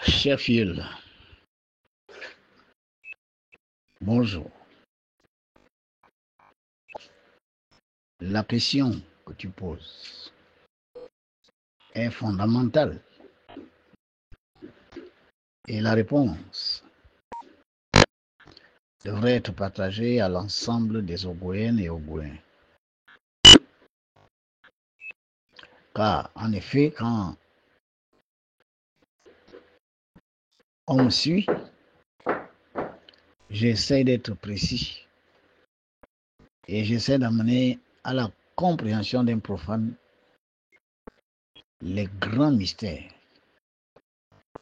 Sheffield, bonjour. La question que tu poses est fondamentale et la réponse devrait être partagée à l'ensemble des Ogoïennes et Ogoïens. Car, en effet, quand on me suit, j'essaie d'être précis et j'essaie d'amener à la compréhension d'un profane les grands mystères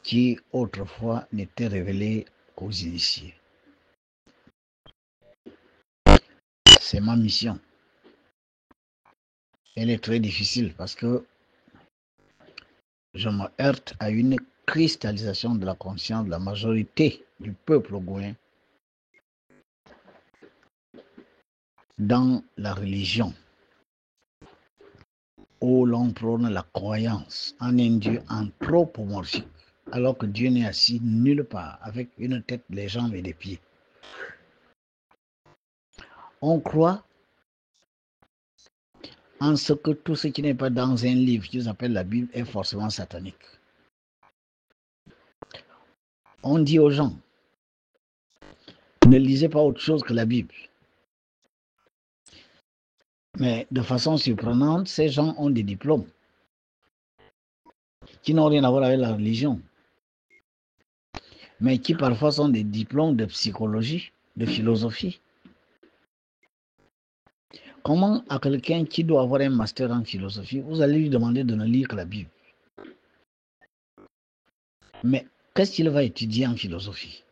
qui autrefois n'étaient révélés qu'aux initiés. C'est ma mission. Elle est très difficile parce que je me heurte à une cristallisation de la conscience de la majorité du peuple ogoïen dans la religion, où l'on prône la croyance en un Dieu anthropomorphique, alors que Dieu n'est assis nulle part, avec une tête, des jambes et des pieds. On croit en ce que tout ce qui n'est pas dans un livre qu'ils appellent la Bible est forcément satanique. On dit aux gens, ne lisez pas autre chose que la Bible. Mais de façon surprenante, ces gens ont des diplômes qui n'ont rien à voir avec la religion, mais qui parfois sont des diplômes de psychologie, de philosophie. Comment à quelqu'un qui doit avoir un master en philosophie, vous allez lui demander de ne lire que la Bible? Mais qu'est-ce qu'il va étudier en philosophie?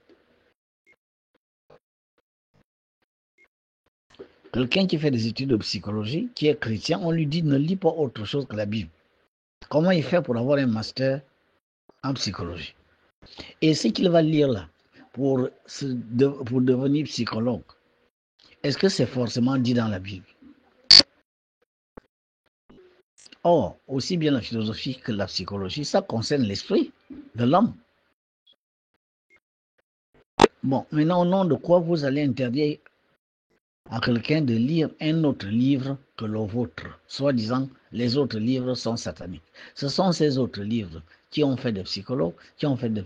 Quelqu'un qui fait des études de psychologie, qui est chrétien, on lui dit ne lis pas autre chose que la Bible. Comment il fait pour avoir un master en psychologie? Et ce qu'il va lire là, pour devenir psychologue, est-ce que c'est forcément dit dans la Bible? Or, aussi bien la philosophie que la psychologie, ça concerne l'esprit de l'homme. Bon, maintenant, au nom de quoi vous allez interdire à quelqu'un de lire un autre livre que le vôtre, soi-disant les autres livres sont sataniques? Ce sont ces autres livres qui ont fait des psychologues, qui ont fait des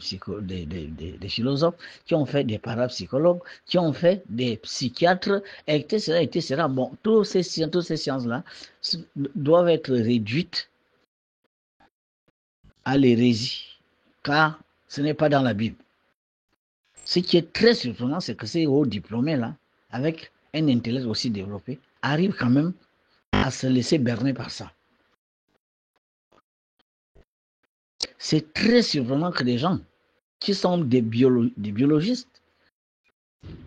philosophes, qui ont fait des parapsychologues, qui ont fait des psychiatres, etc., etc. Bon, toutes ces sciences-là doivent être réduites à l'hérésie, car ce n'est pas dans la Bible. Ce qui est très surprenant, c'est que ces hauts diplômés-là, avec un intellect aussi développé, arrivent quand même à se laisser berner par ça. C'est très surprenant que des gens qui sont des biologistes,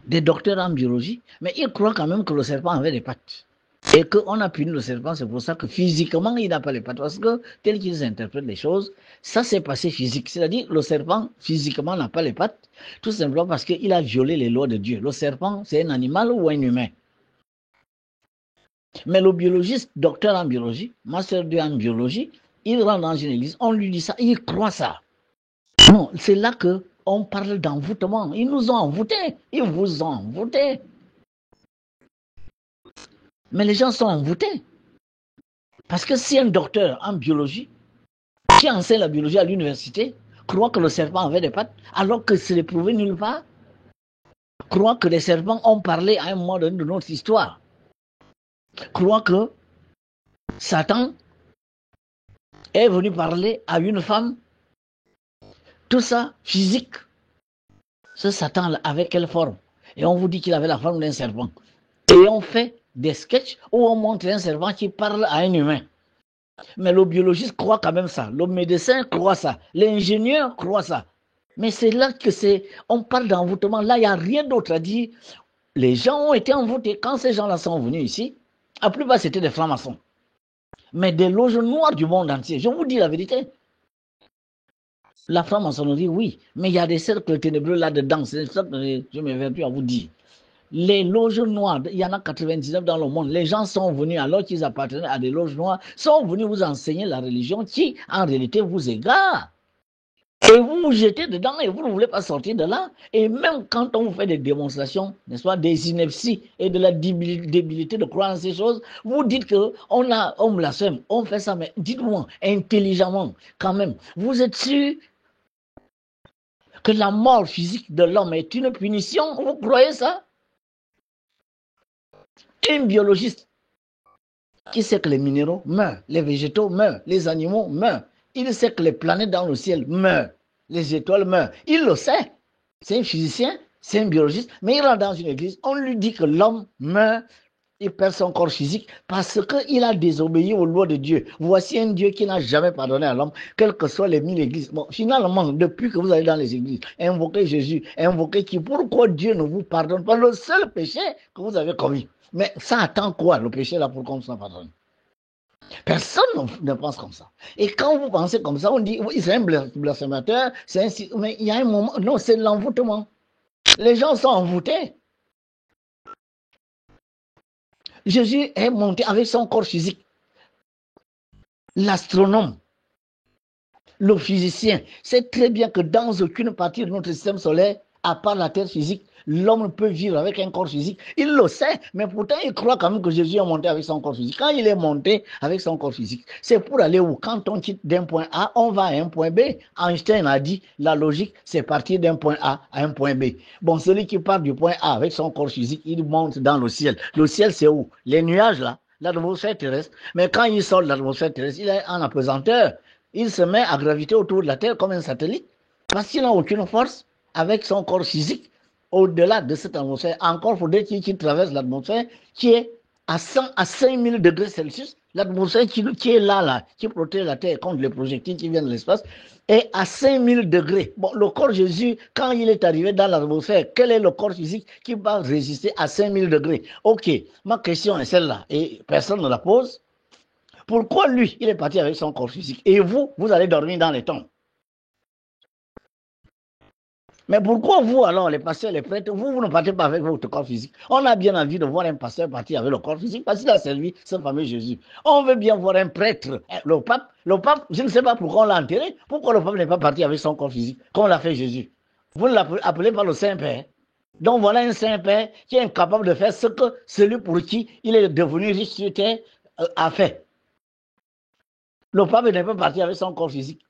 des docteurs en biologie, mais ils croient quand même que le serpent avait des pattes. Et qu'on a puni le serpent, c'est pour ça que physiquement, il n'a pas les pattes. Parce que, tel qu'ils interprètent les choses, ça s'est passé physique. C'est-à-dire, le serpent, physiquement, n'a pas les pattes, tout simplement parce qu'il a violé les lois de Dieu. Le serpent, c'est un animal ou un humain? Mais le biologiste, docteur en biologie, master 2 en biologie, il rentre dans une église, on lui dit ça, il croit ça. Non, c'est là qu'on parle d'envoûtement. Ils nous ont envoûtés. Ils vous ont envoûtés. Mais les gens sont envoûtés. Parce que si un docteur en biologie, qui enseigne la biologie à l'université, croit que le serpent avait des pattes, alors que c'est prouvé nulle part, croit que les serpents ont parlé à un moment donné de notre histoire, croit que Satan est venu parler à une femme, tout ça physique. Ce Satan avec quelle forme? Et on vous dit qu'il avait la forme d'un serpent. Et on fait des sketchs où on montre un serpent qui parle à un humain. Mais le biologiste croit quand même ça, le médecin croit ça, l'ingénieur croit ça. Mais c'est là que on parle d'envoûtement. Là, il n'y a rien d'autre à dire. Les gens ont été envoûtés. Quand ces gens-là sont venus ici, la plupart c'était des francs-maçons. Mais des loges noires du monde entier. Je vous dis la vérité. La franc-maçonnerie, oui. Mais il y a des cercles ténébreux là-dedans. C'est ça que je m'évertue à vous dire. Les loges noires, il y en a 99 dans le monde. Les gens sont venus, alors qu'ils appartenaient à des loges noires, sont venus vous enseigner la religion qui, en réalité, vous égare. Et vous vous jetez dedans et vous ne voulez pas sortir de là. Et même quand on vous fait des démonstrations, n'est-ce pas, des inepties et de la débilité de croire en ces choses, vous dites on blasphème, on fait ça, mais dites-moi intelligemment quand même, vous êtes sûr que la mort physique de l'homme est une punition? Vous croyez ça? Un biologiste qui sait que les minéraux meurent, les végétaux meurent, les animaux meurent, il sait que les planètes dans le ciel meurent, les étoiles meurent, il le sait. C'est un physicien, c'est un biologiste, mais il rentre dans une église, on lui dit que l'homme meurt, il perd son corps physique parce qu'il a désobéi aux lois de Dieu. Voici un Dieu qui n'a jamais pardonné à l'homme, quelles que soient les mille églises. Bon, finalement, depuis que vous allez dans les églises, invoquez Jésus, invoquez qui, pourquoi Dieu ne vous pardonne pas le seul péché que vous avez commis? Mais ça attend quoi, le péché là, pour qu'on soit pardonné? Personne ne pense comme ça. Et quand vous pensez comme ça, on dit, oui, c'est un blasphémateur, mais il y a un moment, non, c'est l'envoûtement. Les gens sont envoûtés. Jésus est monté avec son corps physique. L'astronome, le physicien, sait très bien que dans aucune partie de notre système solaire, à part la Terre physique, l'homme peut vivre avec un corps physique. Il le sait, mais pourtant il croit quand même que Jésus est monté avec son corps physique. Quand il est monté avec son corps physique, c'est pour aller où? Quand on quitte d'un point A, on va à un point B. Einstein a dit, la logique, c'est partir d'un point A à un point B. Bon, celui qui part du point A avec son corps physique, il monte dans le ciel. Le ciel, c'est où? Les nuages là, l'atmosphère terrestre. Mais quand il sort de l'atmosphère terrestre, il est en apesanteur. Il se met à graviter autour de la Terre comme un satellite parce qu'il n'a aucune force avec son corps physique. Au-delà de cette atmosphère, encore faudrait-il traverse l'atmosphère qui est à 5000 degrés Celsius. L'atmosphère qui est là, qui protège la Terre contre les projectiles qui viennent de l'espace, est à 5000 degrés. Bon, le corps Jésus, quand il est arrivé dans l'atmosphère, quel est le corps physique qui va résister à 5000 degrés? Ok, ma question est celle-là, et personne ne la pose. Pourquoi lui, il est parti avec son corps physique et vous allez dormir dans les tombes? Mais pourquoi vous, alors, les pasteurs, les prêtres, vous ne partez pas avec votre corps physique? On a bien envie de voir un pasteur partir avec le corps physique parce qu'il a servi ce fameux Jésus. On veut bien voir un prêtre, le pape, je ne sais pas pourquoi on l'a enterré. Pourquoi le pape n'est pas parti avec son corps physique, comme l'a fait Jésus? Vous ne l'appelez pas le Saint-Père. Donc voilà un Saint-Père qui est incapable de faire ce que celui pour qui il est devenu riche sur terre a fait. Le pape n'est pas parti avec son corps physique.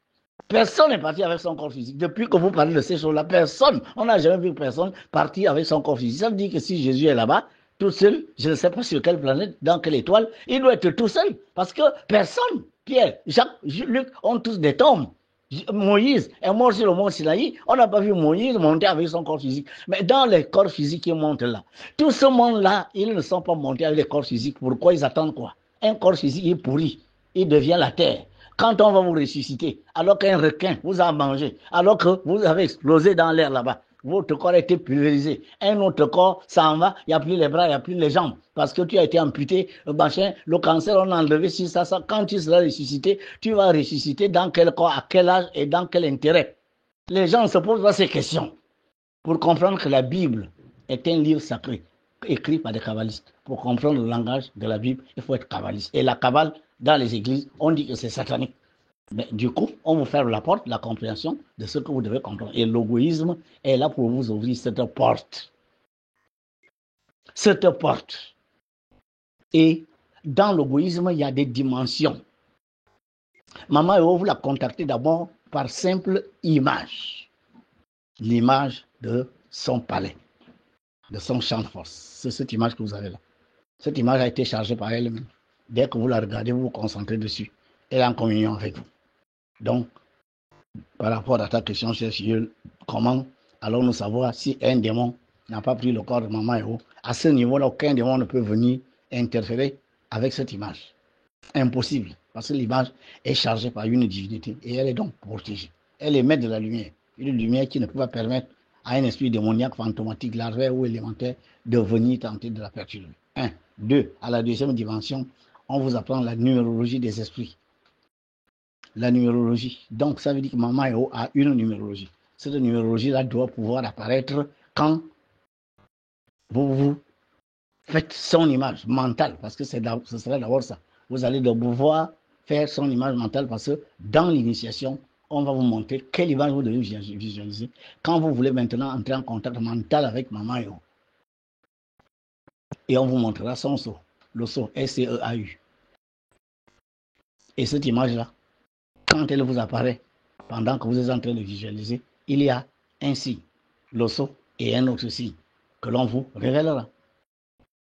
Personne n'est parti avec son corps physique. Depuis que vous parlez de ces choses-là, personne, on n'a jamais vu personne partir avec son corps physique. Ça veut dire que si Jésus est là-bas, tout seul, je ne sais pas sur quelle planète, dans quelle étoile, il doit être tout seul. Parce que personne, Pierre, Jacques, Luc, ont tous des tombes. Moïse est mort sur le mont Sinaï. On n'a pas vu Moïse monter avec son corps physique. Mais dans les corps physiques qui montent là, tout ce monde-là, ils ne sont pas montés avec les corps physiques. Pourquoi ils attendent quoi? Un corps physique, il pourrit. Il devient la terre. Quand on va vous ressusciter, alors qu'un requin vous a mangé, alors que vous avez explosé dans l'air là-bas, votre corps a été pulvérisé. Un autre corps s'en va, il n'y a plus les bras, il n'y a plus les jambes. Parce que tu as été amputé, machin, le cancer, on a enlevé sur ça. Quand tu seras ressuscité, tu vas ressusciter dans quel corps, à quel âge et dans quel intérêt? Les gens se posent pas ces questions pour comprendre que la Bible est un livre sacré écrit par des kabbalistes. Pour comprendre le langage de la Bible, il faut être kabbaliste. Et la kabbale, dans les églises, on dit que c'est satanique. Mais du coup, on vous ferme la porte, la compréhension de ce que vous devez comprendre. Et l'égoïsme est là pour vous ouvrir cette porte. Cette porte. Et dans l'égoïsme, il y a des dimensions. Maman Eo, vous la contactez d'abord par simple image. L'image de son palais, de son champ de force. C'est cette image que vous avez là. Cette image a été chargée par elle-même. Dès que vous la regardez, vous vous concentrez dessus. Elle est en communion avec vous. Donc, par rapport à ta question, cher Chiel, comment allons-nous savoir si un démon n'a pas pris le corps de Maman Eo? À ce niveau-là, aucun démon ne peut venir interférer avec cette image. Impossible, parce que l'image est chargée par une divinité et elle est donc protégée. Elle émet de la lumière, une lumière qui ne peut pas permettre à un esprit démoniaque, fantomatique, larvaire ou élémentaire de venir tenter de la perturber. 1. 2. À la deuxième dimension, on vous apprend la numérologie des esprits. La numérologie. Donc, ça veut dire que Maman Eo a une numérologie. Cette numérologie-là doit pouvoir apparaître quand vous faites son image mentale, parce que ce serait d'abord ça. Vous allez devoir faire son image mentale parce que dans l'initiation, on va vous montrer quelle image vous devez visualiser quand vous voulez maintenant entrer en contact mental avec Maman Yeo. Et on vous montrera son sceau, le sceau SCEAU. Et cette image-là, quand elle vous apparaît, pendant que vous êtes en train de visualiser, il y a un signe, le sceau, et un autre signe que l'on vous révélera.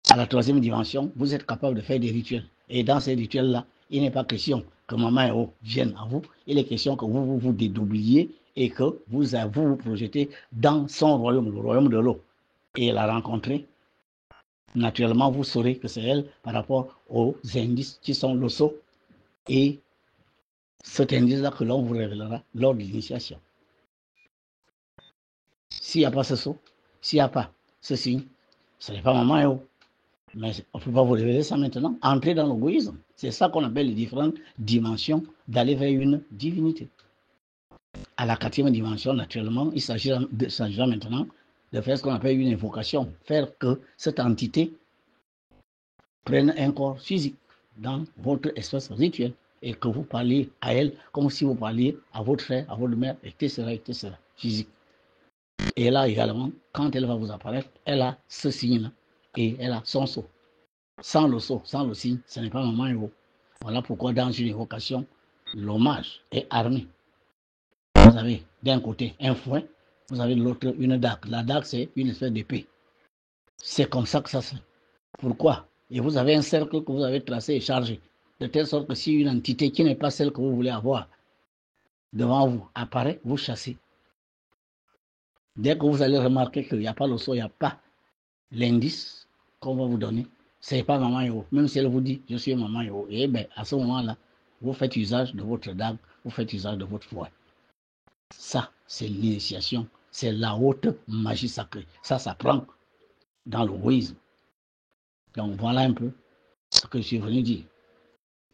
À la troisième dimension, vous êtes capable de faire des rituels. Et dans ces rituels-là, il n'est pas question que Maman Yeo vienne à vous. Il est question que vous dédoubliez et que vous projetez dans son royaume, le royaume de l'eau. Et la rencontrer. Naturellement, vous saurez que c'est elle par rapport aux indices qui sont le sceau et cet indice-là que l'on vous révélera lors de l'initiation. S'il n'y a pas ce sceau, s'il n'y a pas ce signe, ce n'est pas Maman Yeo. Mais on ne peut pas vous révéler ça maintenant. Entrez dans l'égoïsme. C'est ça qu'on appelle les différentes dimensions d'aller vers une divinité. À la quatrième dimension, naturellement, il s'agira maintenant de faire ce qu'on appelle une invocation. Faire que cette entité prenne un corps physique dans votre espace rituel et que vous parliez à elle comme si vous parliez à votre frère, à votre mère, etc., physique. Et là également, quand elle va vous apparaître, elle a ce signe-là. Et elle a son sceau. Sans le sceau, sans le signe, ce n'est pas Maman Yeo. Voilà pourquoi dans une évocation, l'hommage est armé. Vous avez d'un côté un fouet, vous avez de l'autre une dague. La dague, c'est une espèce d'épée. C'est comme ça que ça se fait. Pourquoi? Et vous avez un cercle que vous avez tracé et chargé. De telle sorte que si une entité qui n'est pas celle que vous voulez avoir devant vous apparaît, vous chassez. Dès que vous allez remarquer qu'il n'y a pas le sceau, il n'y a pas l'indice qu'on va vous donner, ce n'est pas Maman Yeo. Même si elle vous dit, je suis Maman Yeo, et bien à ce moment-là, vous faites usage de votre dague, vous faites usage de votre fouet. Ça, c'est l'initiation, c'est la haute magie sacrée. Ça s'apprend dans le wouisme. Donc voilà un peu ce que je suis venu dire.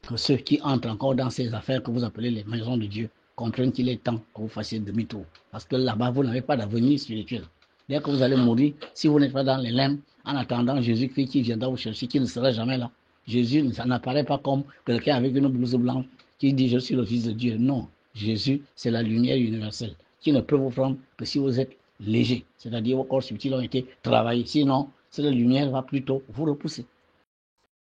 Que ceux qui entrent encore dans ces affaires que vous appelez les maisons de Dieu comprennent qu'il est temps que vous fassiez demi-tour. Parce que là-bas, vous n'avez pas d'avenir spirituel. Dès que vous allez mourir, si vous n'êtes pas dans les limbes, en attendant Jésus-Christ qui viendra vous chercher, qui ne sera jamais là, Jésus n'apparaît pas comme quelqu'un avec une blouse blanche qui dit je suis le Fils de Dieu. Non, Jésus, c'est la lumière universelle qui ne peut vous prendre que si vous êtes léger, c'est-à-dire vos corps subtils ont été travaillés. Sinon, cette lumière va plutôt vous repousser.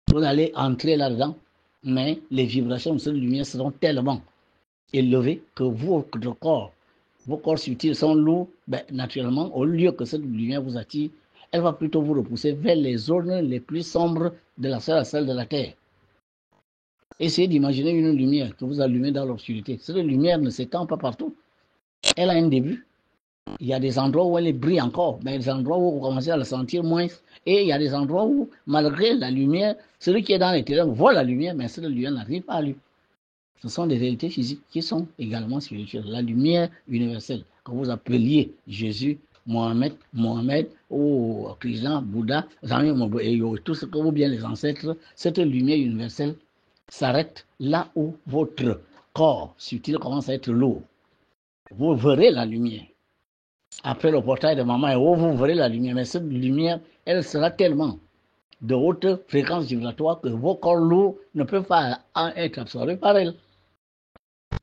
Vous allez entrer là-dedans, mais les vibrations de cette lumière seront tellement élevées que votre corps, vos corps subtils sont lourds, ben, naturellement, au lieu que cette lumière vous attire, elle va plutôt vous repousser vers les zones les plus sombres de la celle de la Terre. Essayez d'imaginer une lumière que vous allumez dans l'obscurité. Cette lumière ne s'étend pas partout. Elle a un début. Il y a des endroits où elle brille encore, mais des endroits où vous commencez à la sentir moins. Et il y a des endroits où, malgré la lumière, celui qui est dans les ténèbres voit la lumière, mais cette lumière n'arrive pas à lui. Ce sont des réalités physiques qui sont également spirituelles. La lumière universelle, que vous appeliez Jésus, Mohamed ou Krishna, Bouddha, tout ce que vous bien les ancêtres, cette lumière universelle s'arrête là où votre corps subtil commence à être lourd. Vous verrez la lumière. Après le portail de Maman Yeo, vous verrez la lumière, mais cette lumière, elle sera tellement de haute fréquence vibratoire que vos corps lourds ne peuvent pas être absorbés par elle.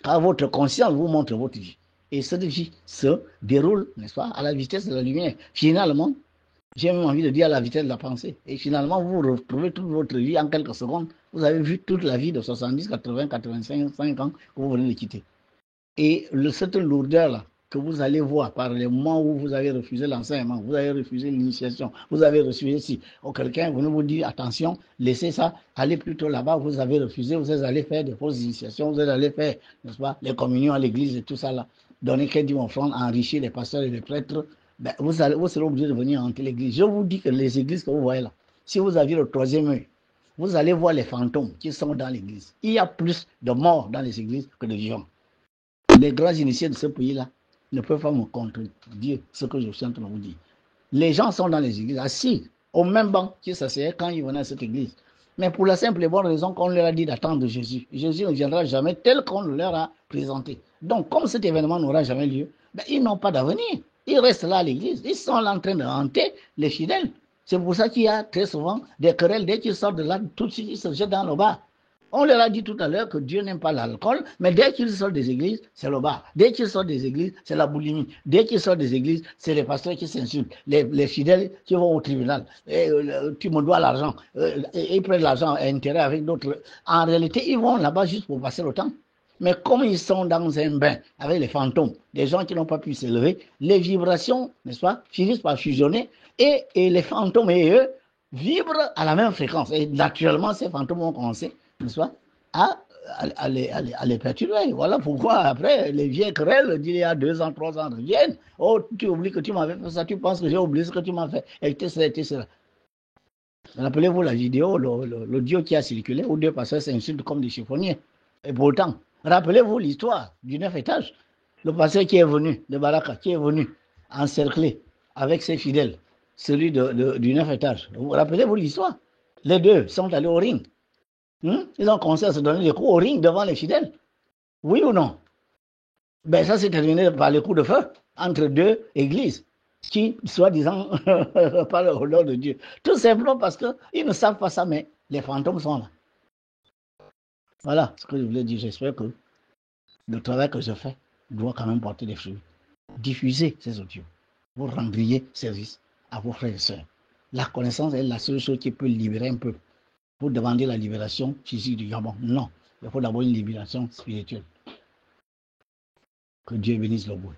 Car votre conscience vous montre votre vie. Et cette vie se déroule, n'est-ce pas, à la vitesse de la lumière. Finalement, j'ai même envie de dire à la vitesse de la pensée. Et finalement, vous retrouvez toute votre vie en quelques secondes. Vous avez vu toute la vie de 70, 80, 85, 5 ans que vous venez de quitter. Et cette lourdeur-là, que vous allez voir par les moments où vous avez refusé l'enseignement, vous avez refusé l'initiation, vous avez refusé si quelqu'un venait vous dire attention, laissez ça, allez plutôt là-bas, vous avez refusé, vous êtes allé faire des fausses initiations, vous êtes allé faire, n'est-ce pas, les communions à l'église et tout ça là, donner crédit offrande, enrichir les pasteurs et les prêtres, ben, vous serez obligé de venir hanter l'église. Je vous dis que les églises que vous voyez là, si vous aviez le troisième œil, vous allez voir les fantômes qui sont dans l'église. Il y a plus de morts dans les églises que de vivants. Les grands initiés de ce pays-là ne peuvent pas me contredire ce que je suis en train de vous dire. Les gens sont dans les églises, assis au même banc qu'ils s'asseyaient quand ils venaient à cette église. Mais pour la simple et bonne raison qu'on leur a dit d'attendre Jésus. Jésus ne viendra jamais tel qu'on leur a présenté. Donc, comme cet événement n'aura jamais lieu, ben, ils n'ont pas d'avenir. Ils restent là à l'église. Ils sont là en train de hanter les fidèles. C'est pour ça qu'il y a très souvent des querelles. Dès qu'ils sortent de là, tout de suite, ils se jettent dans le bas. On leur a dit tout à l'heure que Dieu n'aime pas l'alcool, mais dès qu'ils sortent des églises, c'est le bar. Dès qu'ils sortent des églises, c'est la boulimie. Dès qu'ils sortent des églises, c'est les pasteurs qui s'insultent, les fidèles qui vont au tribunal. Tu me dois l'argent. Ils prennent l'argent à intérêt avec d'autres. En réalité, ils vont là-bas juste pour passer le temps. Mais comme ils sont dans un bain avec les fantômes, des gens qui n'ont pas pu s'élever, les vibrations, n'est-ce pas, finissent par fusionner et les fantômes et eux vibrent à la même fréquence. Et naturellement, ces fantômes vont commencer, n'est-ce pas, à les perturber. Voilà pourquoi après, les vieilles querelles d'il y a 2 ans, 3 ans reviennent. Oh, tu oublies que tu m'avais fait ça, tu penses que j'ai oublié ce que tu m'as fait, etc. Rappelez-vous la vidéo, l'audio qui a circulé, où 2 pasteurs s'insultent comme des chiffonniers. Et pourtant, rappelez-vous l'histoire du 9 étage. Le pasteur qui est venu de Baraka, qui est venu encercler avec ses fidèles, celui du 9 étage. Rappelez-vous l'histoire. Les deux sont allés au ring. Ils ont commencé à se donner des coups au ring devant les fidèles. Oui ou non? Ben ça s'est terminé par les coups de feu entre 2 églises qui, soi-disant, parlent au nom de Dieu. Tout simplement parce qu'ils ne savent pas ça, mais les fantômes sont là. Voilà ce que je voulais dire. J'espère que le travail que je fais doit quand même porter des fruits. Diffusez ces audios. Vous rendriez service à vos frères et sœurs. La connaissance est la seule chose qui peut libérer un peu. Vous demandez la libération physique du Gabon. Non, il faut d'abord une libération spirituelle. Que Dieu bénisse le bout.